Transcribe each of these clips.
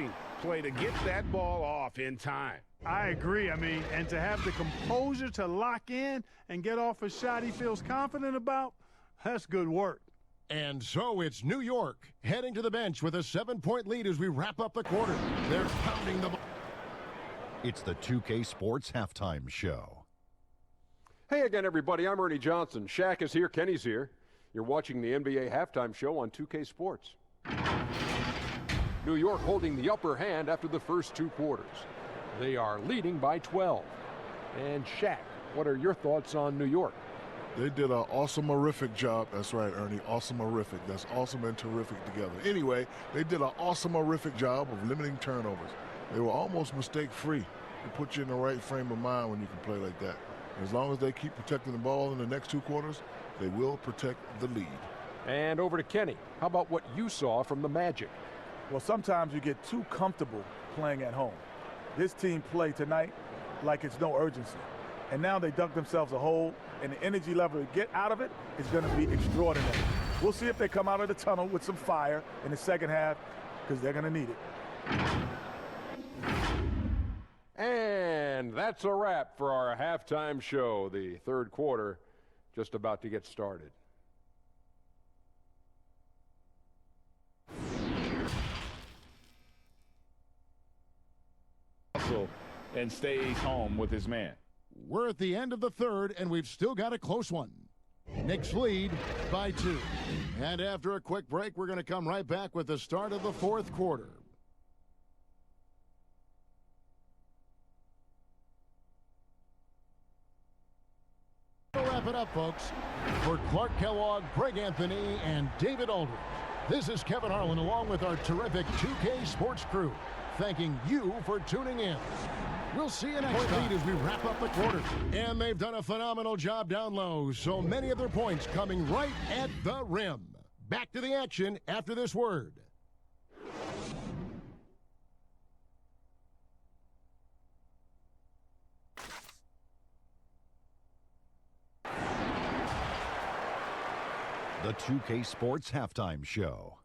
amazing play to get that ball off in time. I agree. And to have the composure to lock in and get off a shot he feels confident about, that's good work. And so it's New York heading to the bench with a 7-point lead as we wrap up the quarter. They're pounding the ball. It's the 2K Sports Halftime Show. Hey again, everybody. I'm Ernie Johnson. Shaq is here. Kenny's here. You're watching the NBA Halftime Show on 2K Sports. New York holding the upper hand after the first two quarters. They are leading by 12. And Shaq, what are your thoughts on New York? They did an awesome-orific job. That's right, Ernie. Awesome-orific. That's awesome and terrific together. Anyway, they did an awesome-orific job of limiting turnovers. They were almost mistake-free. It puts you in the right frame of mind when you can play like that. As long as they keep protecting the ball in the next two quarters, they will protect the lead. And over to Kenny. How about what you saw from the Magic? Well, sometimes you get too comfortable playing at home. This team played tonight like it's no urgency. And now they dug themselves a hole, and the energy level to get out of it is going to be extraordinary. We'll see if they come out of the tunnel with some fire in the second half, because they're going to need it. And that's a wrap for our halftime show. The third quarter just about to get started. And stays home with his man. We're at the end of the third, and we've still got a close one. Knicks lead by 2. And after a quick break, we're going to come right back with the start of the fourth quarter. To wrap it up, folks, for Clark Kellogg, Greg Anthony, and David Aldridge, this is Kevin Harlan along with our terrific 2K Sports crew, thanking you for tuning in. We'll see you next time as we wrap up the quarter. And they've done a phenomenal job down low, so many of their points coming right at the rim. Back to the action after this word. The 2K Sports Halftime Show.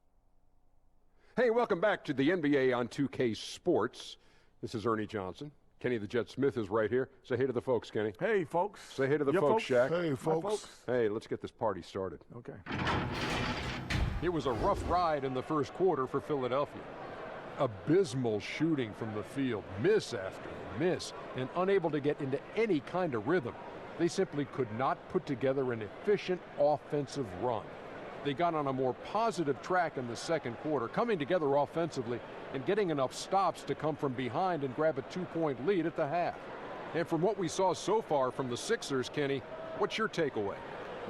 Hey, welcome back to the NBA on 2K Sports. This is Ernie Johnson. Kenny the Jet Smith is right here. Say hey to the folks, Kenny. Hey, folks. Say hey to the folks, Shaq. Hey, folks. Hey, let's get this party started. Okay. It was a rough ride in the first quarter for Philadelphia. Abysmal shooting from the field, miss after miss, and unable to get into any kind of rhythm. They simply could not put together an efficient offensive run. They got on a more positive track in the second quarter, coming together offensively and getting enough stops to come from behind and grab a 2-point lead at the half. And from what we saw so far from the Sixers, Kenny, what's your takeaway?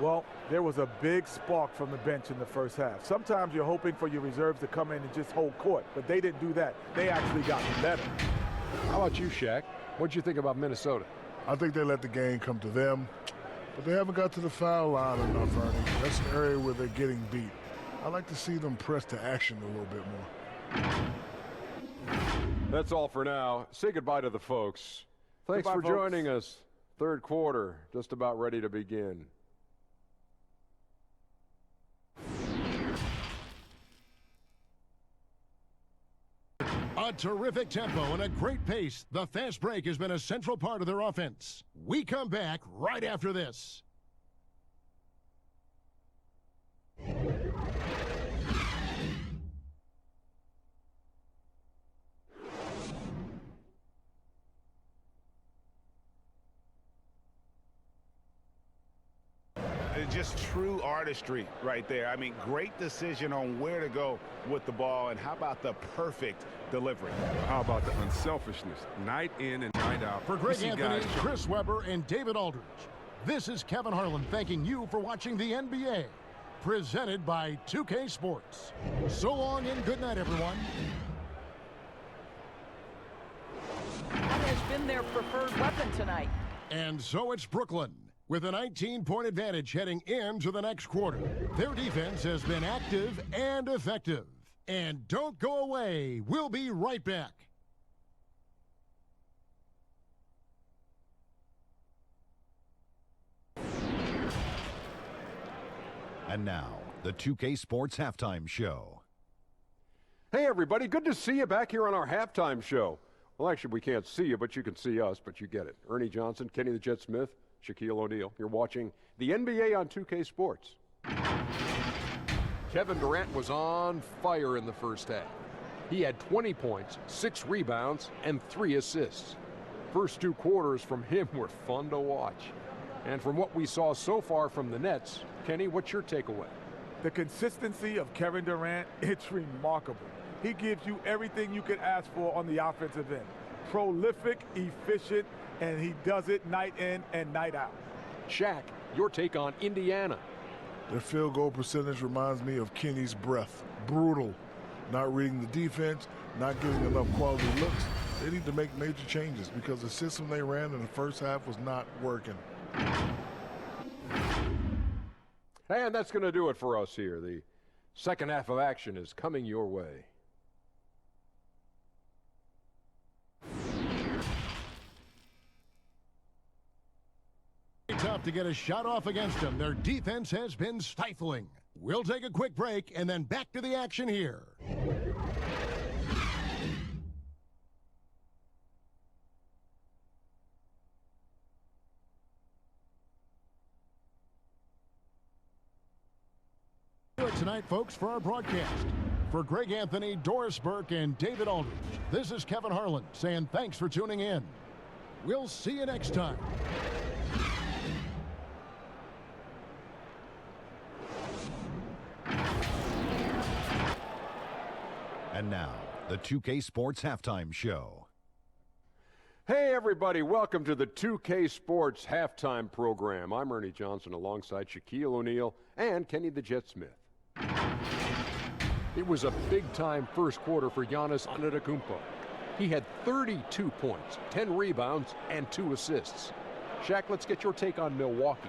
Well, there was a big spark from the bench in the first half. Sometimes you're hoping for your reserves to come in and just hold court, but they didn't do that. They actually got better. How about you, Shaq? What'd you think about Minnesota? I think they let the game come to them, but they haven't got to the foul line enough, Ernie. That's an area where they're getting beat. I like to see them press to action a little bit more. That's all for now. Say goodbye to the folks. Thanks Goodbye, for folks. joining us. Third quarter, just about ready to begin. A terrific tempo and a great pace. The fast break has been a central part of their offense. We come back right after this. Just true artistry right there. I mean, great decision on where to go with the ball, and how about the perfect delivery? How about the unselfishness, night in and night out? For Greg Anthony, Chris Webber, and David Aldridge, this is Kevin Harlan thanking you for watching the NBA, presented by 2K Sports. So long and good night, everyone. What has been their preferred weapon tonight? And so it's Brooklyn, with a 19-point advantage heading into the next quarter. Their defense has been active and effective. And don't go away. We'll be right back. And now, the 2K Sports Halftime Show. Hey, everybody. Good to see you back here on our halftime show. Well, actually, we can't see you, but you can see us, but you get it. Ernie Johnson, Kenny the Jet Smith, Shaquille O'Neal. You're watching the NBA on 2K Sports. Kevin Durant was on fire in the first half. He had 20 points, 6 rebounds, and 3 assists. First 2 quarters from him were fun to watch. And from what we saw so far from the Nets, Kenny, what's your takeaway? The consistency of Kevin Durant, it's remarkable. He gives you everything you could ask for on the offensive end. Prolific, efficient, and he does it night in and night out. Shaq, your take on Indiana. Their field goal percentage reminds me of Kenny's breath. Brutal. Not reading the defense, not getting enough quality looks. They need to make major changes because the system they ran in the first half was not working. And that's going to do it for us here. The second half of action is coming your way. Tough to get a shot off against them. Their defense has been stifling. We'll take a quick break and then back to the action here. Tonight, folks, for our broadcast. For Greg Anthony, Doris Burke, and David Aldridge, this is Kevin Harlan saying thanks for tuning in. We'll see you next time. And now, the 2K Sports Halftime Show. Hey, everybody. Welcome to the 2K Sports Halftime Program. I'm Ernie Johnson alongside Shaquille O'Neal and Kenny the Jet Smith. It was a big-time first quarter for Giannis Antetokounmpo. He had 32 points, 10 rebounds, and 2 assists. Shaq, let's get your take on Milwaukee.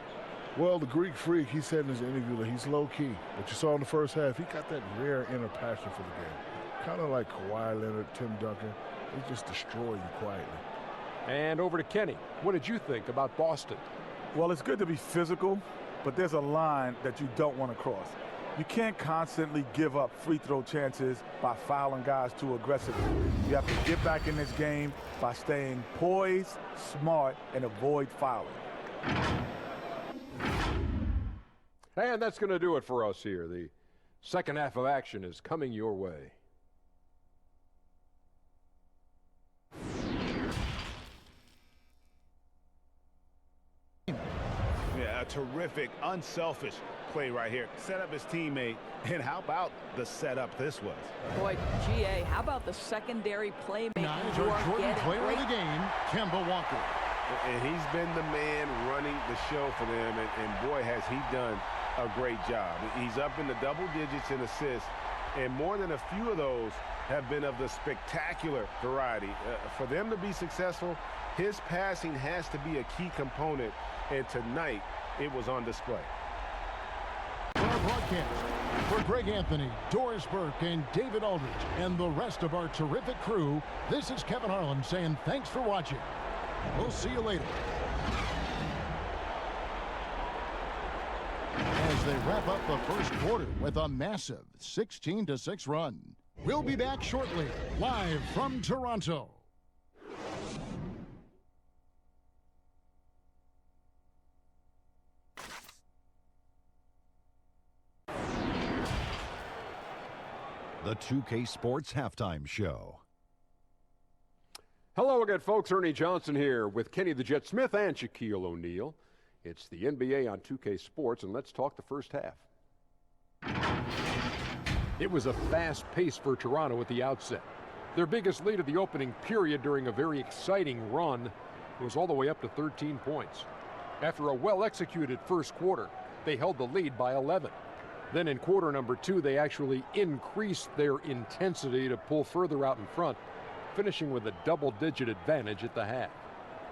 Well, the Greek Freak, he said in his interview that he's low-key. But you saw in the first half, he got that rare inner passion for the game. Kind of like Kawhi Leonard, Tim Duncan. They just destroy you quietly. And over to Kenny. What did you think about Boston? Well, it's good to be physical, but there's a line that you don't want to cross. You can't constantly give up free throw chances by fouling guys too aggressively. You have to get back in this game by staying poised, smart, and avoid fouling. And that's going to do it for us here. The second half of action is coming your way. Yeah, a terrific, unselfish play right here. Set up his teammate, and how about the setup this was? Boy, GA, how about the secondary playmaking? Now, our Jordan player of the game, Kemba Walker. And he's been the man running the show for them, and boy, has he done a great job. He's up in the double digits in assists, and more than a few of those have been of the spectacular variety. For them to be successful, his passing has to be a key component, and tonight it was on display. For our broadcast, for Greg Anthony, Doris Burke, and David Aldridge, and the rest of our terrific crew, this is Kevin Harlan saying thanks for watching. We'll see you later. As they wrap up the first quarter with a massive 16-6 run. We'll be back shortly, live from Toronto. The 2K Sports Halftime Show. Hello again, folks. Ernie Johnson here with Kenny the Jet Smith and Shaquille O'Neal. It's the NBA on 2K Sports, and let's talk the first half. It was a fast pace for Toronto at the outset. Their biggest lead of the opening period during a very exciting run was all the way up to 13 points. After a well-executed first quarter, they held the lead by 11. Then in quarter number 2, they actually increased their intensity to pull further out in front, finishing with a double-digit advantage at the half.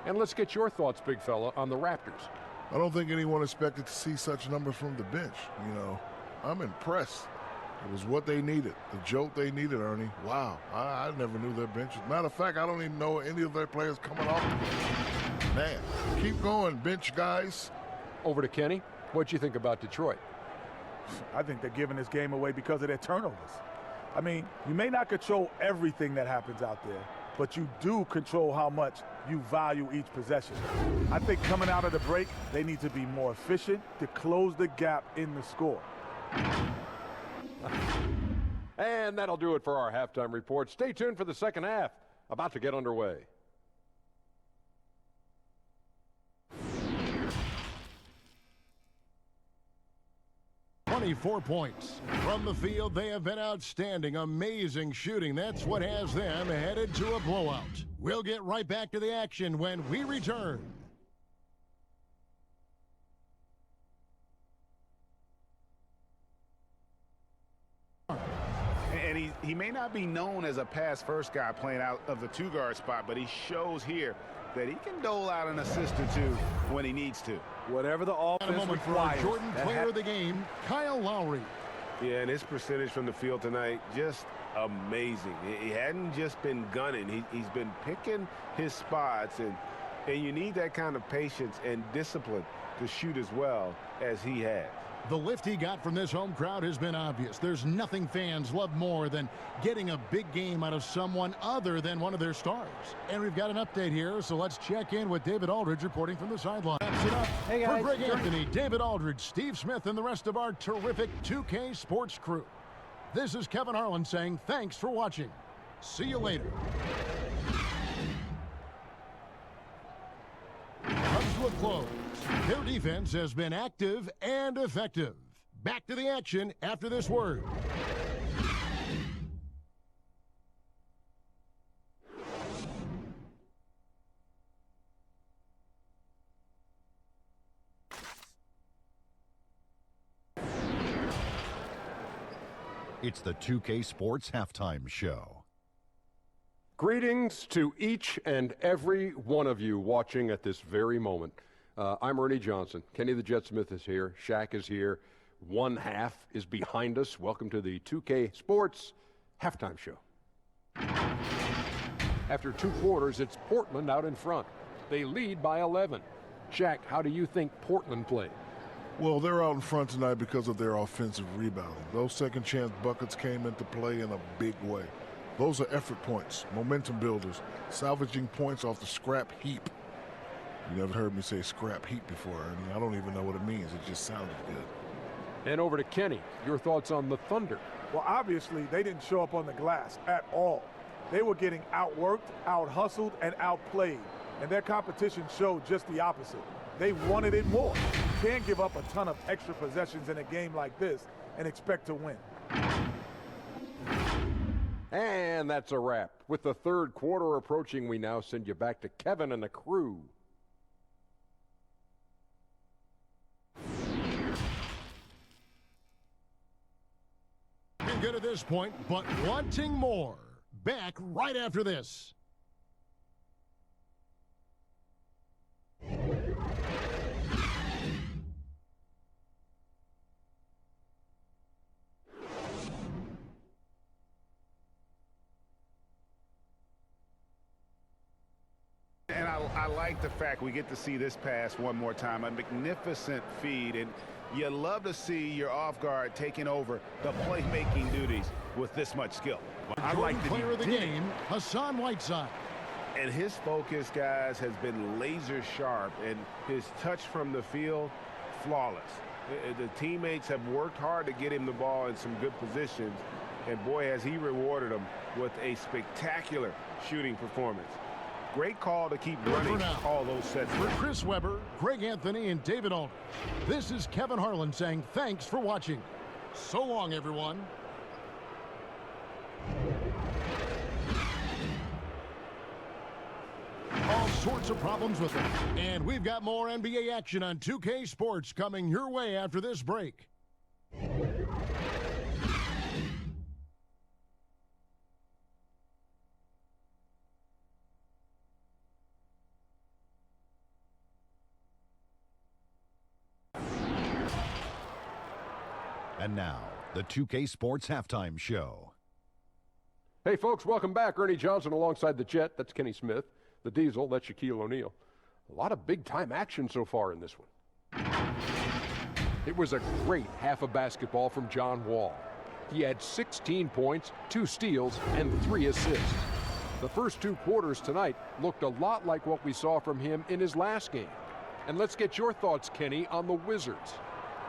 And let's get your thoughts, big fella, on the Raptors. I don't think anyone expected to see such numbers from the bench. You know, I'm impressed. It was what they needed, the jolt they needed, Ernie. Wow, I never knew their bench. Matter of fact, I don't even know any of their players coming off the bench. Man, keep going, bench guys. Over to Kenny. What'd you think about Detroit? I think they're giving this game away because of their turnovers. I mean, you may not control everything that happens out there, but you do control how much you value each possession. I think coming out of the break, they need to be more efficient to close the gap in the score. And that'll do it for our halftime report. Stay tuned for the second half, about to get underway. "24 points. From the field, they have been outstanding. Amazing shooting. That's what has them headed to a blowout. We'll get right back to the action when we return. And he may not be known as a pass-first guy playing out of the two-guard spot, but he shows here that he can dole out an assist or two when he needs to. Whatever the offense A moment for our Jordan player of the game, Kyle Lowry. Yeah, and his percentage from the field tonight, just amazing. He hadn't just been gunning. He's been picking his spots, and you need that kind of patience and discipline to shoot as well as he has. The lift he got from this home crowd has been obvious. There's nothing fans love more than getting a big game out of someone other than one of their stars. And we've got an update here, so let's check in with David Aldridge reporting from the sideline. Wraps it up for Greg Anthony, David Aldridge, Steve Smith, and the rest of our terrific 2K Sports crew. This is Kevin Harlan saying thanks for watching. See you later. Comes to a close. Their defense has been active and effective. Back to the action after this word. It's the 2K Sports Halftime Show. Greetings to each and every one of you watching at this very moment. I'm Ernie Johnson. Kenny the Jet Smith is here. Shaq is here. One half is behind us. Welcome to the 2K Sports Halftime Show. After 2 quarters, it's Portland out in front. They lead by 11. Shaq, how do you think Portland played? Well, they're out in front tonight because of their offensive rebounding. Those second chance buckets came into play in a big way. Those are effort points, momentum builders, salvaging points off the scrap heap. You never heard me say scrap heap before, Ernie. I don't even know what it means. It just sounded good. And over to Kenny. Your thoughts on the Thunder? Well, obviously, they didn't show up on the glass at all. They were getting outworked, out-hustled, and outplayed. And their competition showed just the opposite. They wanted it more. You can't give up a ton of extra possessions in a game like this and expect to win. And that's a wrap. With the third quarter approaching, we now send you back to Kevin and the crew. Been good at this point, but wanting more. Back right after this. And I like the fact we get to see this pass one more time. A magnificent feed, and you love to see your off guard taking over the playmaking duties with this much skill. I like the player of the game, Hassan Whiteside. And his focus, guys, has been laser sharp, and his touch from the field, flawless. The teammates have worked hard to get him the ball in some good positions, and boy, has he rewarded them with a spectacular shooting performance. Great call to keep running all those sets. For Chris Webber, Greg Anthony, and David Aldridge, this is Kevin Harlan saying thanks for watching. So long, everyone. All sorts of problems with them. And we've got more NBA action on 2K Sports coming your way after this break. And now, the 2K Sports Halftime Show. Hey, folks, welcome back. Ernie Johnson alongside the Jet. That's Kenny Smith. The Diesel, that's Shaquille O'Neal. A lot of big-time action so far in this one. It was a great half of basketball from John Wall. He had 16 points, 2 steals, and 3 assists. The first 2 quarters tonight looked a lot like what we saw from him in his last game. And let's get your thoughts, Kenny, on the Wizards.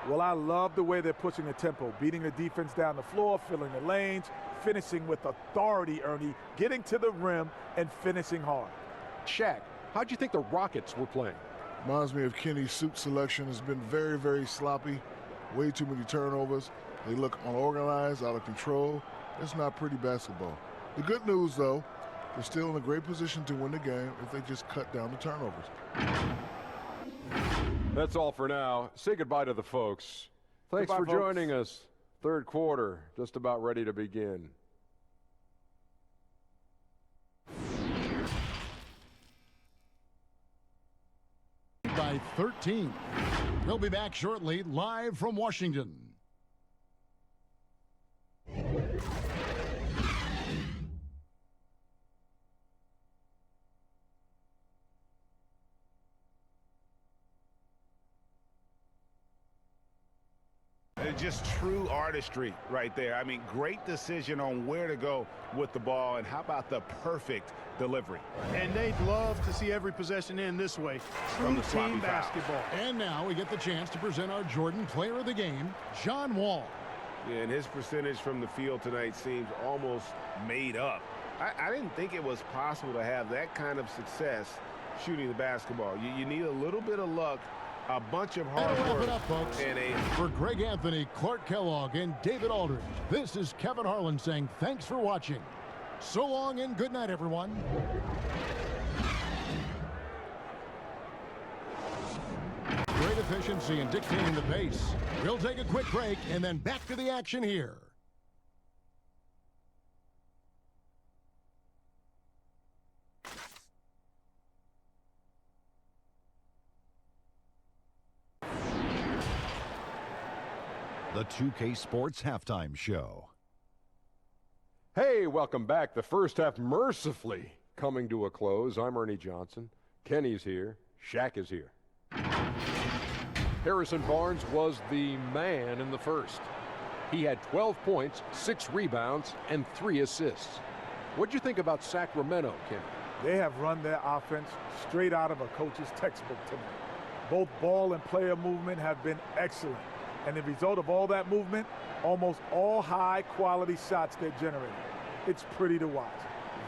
Well, I love the way they're pushing the tempo, beating the defense down the floor, filling the lanes, finishing with authority, Ernie, getting to the rim and finishing hard. Shaq, how'd you think the Rockets were playing? Reminds me of Kenny's suit selection. Has been very, very sloppy. Way too many turnovers. They look unorganized, out of control. It's not pretty basketball. The good news, though, they're still in a great position to win the game if they just cut down the turnovers. That's all for now. Say goodbye to the folks. Thanks Goodbye, for folks. joining us. Third quarter, just about ready to begin. By 13. We'll be back shortly, live from Washington. Just true artistry right there. I mean, great decision on where to go with the ball, and how about the perfect delivery? And they'd love to see every possession end this way. From True the sloppy team foul. basketball. And now we get the chance to present our Jordan Player of the Game, John Wall. Yeah, and his percentage from the field tonight seems almost made up. I didn't think it was possible to have that kind of success shooting the basketball. You need a little bit of luck, a bunch of hard That'll wrap work, it up, folks. and a For Greg Anthony, Clark Kellogg, and David Aldridge, this is Kevin Harlan saying thanks for watching. So long and good night, everyone. Great efficiency in dictating the pace. We'll take a quick break and then back to the action here. The 2K Sports Halftime Show. Hey, welcome back. The first half mercifully coming to a close. I'm Ernie Johnson. Kenny's here. Shaq is here. Harrison Barnes was the man in the first. He had 12 points, 6 rebounds, and 3 assists. What'd you think about Sacramento, Kenny? They have run their offense straight out of a coach's textbook tonight. Both ball and player movement have been excellent. And the result of all that movement, almost all high-quality shots they're generating. It's pretty to watch.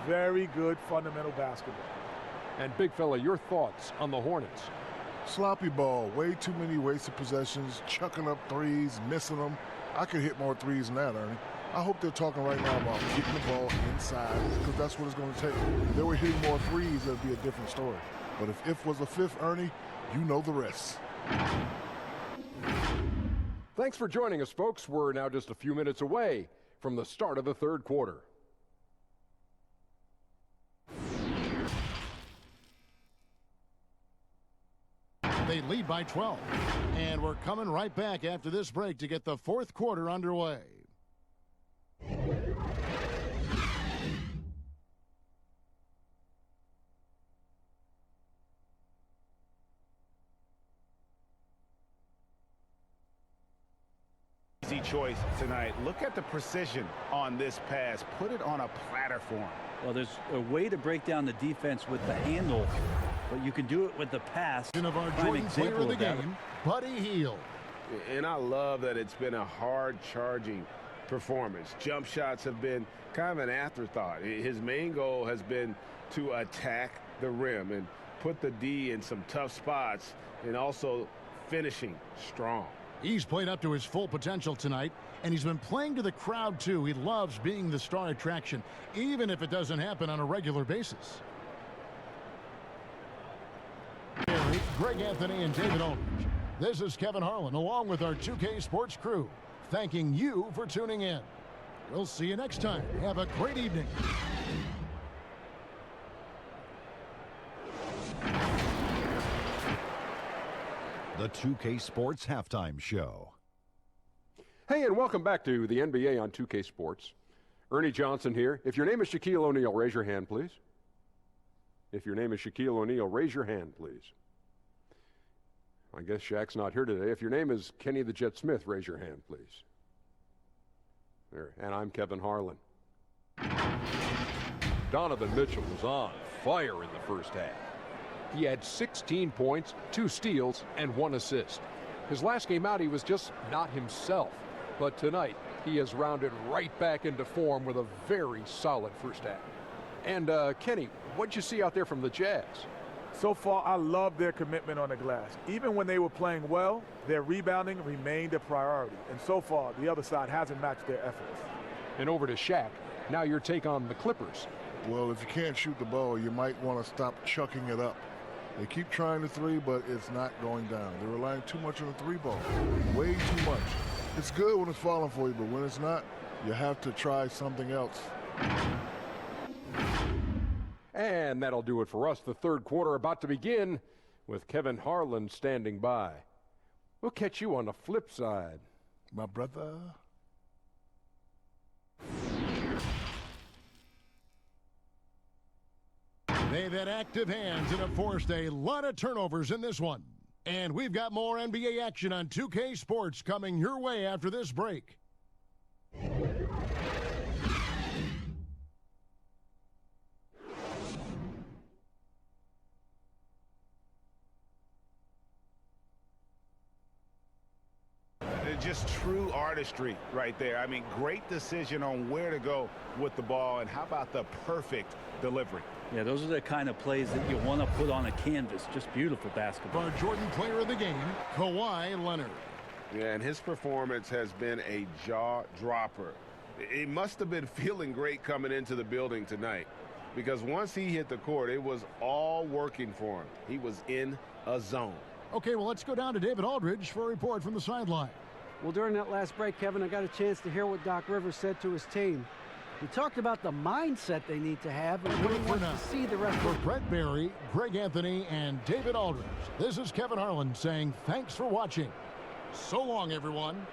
Very good fundamental basketball. And big fella, your thoughts on the Hornets? Sloppy ball, way too many wasted possessions, chucking up threes, missing them. I could hit more threes than that, Ernie. I hope they're talking right now about getting the ball inside, because that's what it's going to take. If they were hitting more threes, that'd be a different story. But if was a fifth, Ernie, you know the rest. Thanks for joining us, folks. We're now just a few minutes away from the start of the third quarter. They lead by 12. And we're coming right back after this break to get the fourth quarter underway. Easy choice tonight. Look at the precision on this pass. Put it on a platter for him. Well, there's a way to break down the defense with the handle, but you can do it with the pass. Of our Prime Jordan Player example of the of that. Game, Buddy Hield. And I love that it's been a hard-charging performance. Jump shots have been kind of an afterthought. His main goal has been to attack the rim and put the D in some tough spots, and also finishing strong. He's played up to his full potential tonight, and he's been playing to the crowd, too. He loves being the star attraction, even if it doesn't happen on a regular basis. Greg Anthony and David Aldridge. This is Kevin Harlan, along with our 2K Sports crew, thanking you for tuning in. We'll see you next time. Have a great evening. The 2K Sports Halftime Show. Hey, and welcome back to the NBA on 2K Sports. Ernie Johnson here. If your name is Shaquille O'Neal, raise your hand, please. If your name is Shaquille O'Neal, raise your hand, please. I guess Shaq's not here today. If your name is Kenny the Jet Smith, raise your hand, please. And I'm Kevin Harlan. Donovan Mitchell was on fire in the first half. He had 16 points, 2 steals, and 1 assist. His last game out, he was just not himself. But tonight, he has rounded right back into form with a very solid first half. And Kenny, what'd you see out there from the Jazz? So far, I love their commitment on the glass. Even when they were playing well, their rebounding remained a priority. And so far, the other side hasn't matched their efforts. And over to Shaq. Now your take on the Clippers. Well, if you can't shoot the ball, you might want to stop chucking it up. They keep trying the three, but it's not going down. They're relying too much on the three ball. Way too much. It's good when it's falling for you, but when it's not, you have to try something else. And that'll do it for us. The third quarter about to begin with Kevin Harlan standing by. We'll catch you on the flip side. My brother. They've had active hands and have forced a lot of turnovers in this one. And we've got more NBA action on 2K Sports coming your way after this break. Just true artistry right there. I mean, great decision on where to go with the ball, and how about the perfect delivery? Yeah, those are the kind of plays that you want to put on a canvas. Just beautiful basketball. Our Jordan player of the game, Kawhi Leonard. Yeah, and his performance has been a jaw dropper. He must have been feeling great coming into the building tonight, because once he hit the court, it was all working for him. He was in a zone. Okay, well, let's go down to David Aldridge for a report from the sideline. Well, during that last break, Kevin, I got a chance to hear what Doc Rivers said to his team. He talked about the mindset they need to have and what he wants to see the rest for of Brett Barry, Greg Anthony, and David Aldridge. This is Kevin Harlan saying thanks for watching. So long, everyone.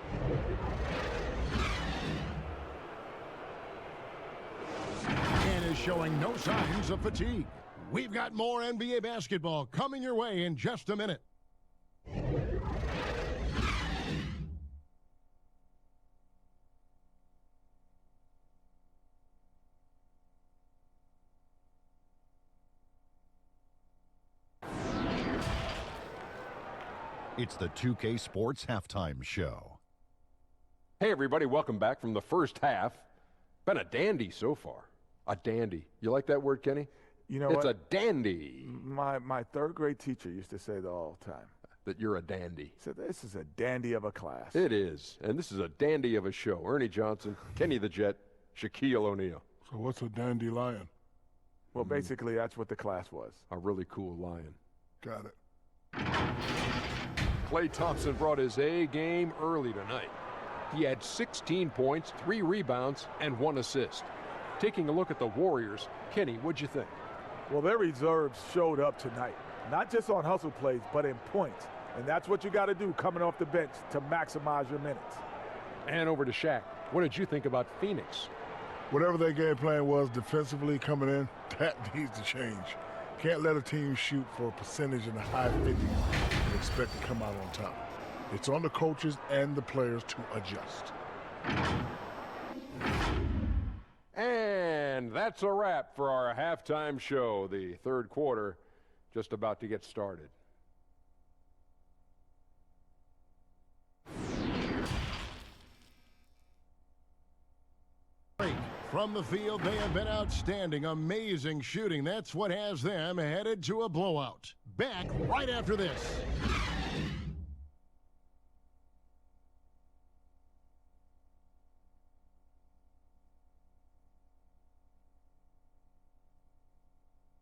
And is showing no signs of fatigue. We've got more NBA basketball coming your way in just a minute. It's the 2K Sports Halftime Show. Hey, everybody, welcome back from the first half. Been a dandy so far. A dandy. You like that word, Kenny? You know it's what? a dandy. My third grade teacher used to say that all the time. That you're a dandy. So this is a dandy of a class. It is. And this is a dandy of a show. Ernie Johnson, Kenny the Jet, Shaquille O'Neal. So what's a dandelion? Well, basically, that's what the class was. A really cool lion. Got it. Klay Thompson brought his A game early tonight. He had 16 points, 3 rebounds, and 1 assist. Taking a look at the Warriors, Kenny, what'd you think? Well, their reserves showed up tonight, not just on hustle plays, but in points. And that's what you got to do coming off the bench to maximize your minutes. And over to Shaq. What did you think about Phoenix? Whatever their game plan was defensively coming in, that needs to change. Can't let a team shoot for a percentage in the high 50s and expect to come out on top. It's on the coaches and the players to adjust. And that's a wrap for our halftime show. The third quarter just about to get started. From the field, they have been outstanding, amazing shooting. That's what has them headed to a blowout. Back right after this.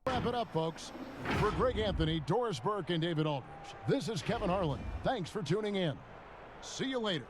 Wrap it up, folks. For Greg Anthony, Doris Burke, and David Aldridge, this is Kevin Harlan. Thanks for tuning in. See you later.